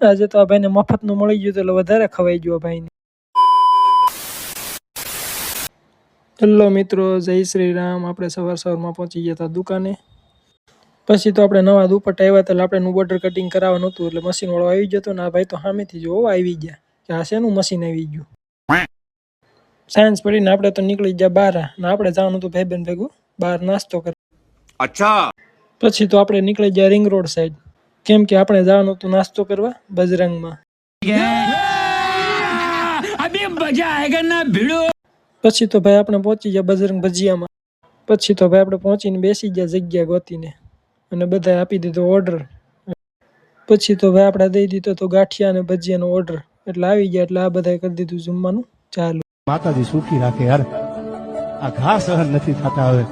આજે તો આ ભાઈને મફતનું મળી ગયું એટલે વધારે ખવાઈ ગયું ભાઈને. હેલો મિત્રો, જય શ્રી રામ. આપણે સવારમાં પહોંચી ગયા હતા દુકાને. પછી તો આપણે નવા દુપટ્ટા આવ્યા હતા એટલે આપણે બોર્ડર કટિંગ કરાવવાનું હતું એટલે મશીન વાળો આવી જતો ને આ ભાઈ તો સામેથી જો આવી ગયા કે આ શેનું મશીન આવી ગયું. સાયન્સ પડીને આપણે તો નીકળી ગયા બહાર ને આપણે જવાનું હતું ભાઈબંધ ભેગું બહાર નાસ્તો કરવા. અચ્છા. પછી તો આપણે નીકળી ગયા રિંગ રોડ સાઈડ કેમ કે આપણે જવાનું હતું નાસ્તો કરવા બજરંગમાં. પછી તો ભાઈ આપણે પહોંચી ગયા બજરંગ ભજીયામાં. પછી તો ભાઈ આપણે પહોંચીને બેસી ગયા જગ્યા ગોતીને અને બધાએ આપી દીધો ઓર્ડર. પછી તો ભાઈ આપણે દઈ દીધો તો ગાંઠિયા અને ભજીયાનો ઓર્ડર એટલે આવી ગયા એટલે આ બધાએ કરી દીધું જમવાનું ચાલુ. માતાજી સુખી રાખે યાર, આ ઘા સહન નથી થતા હવે.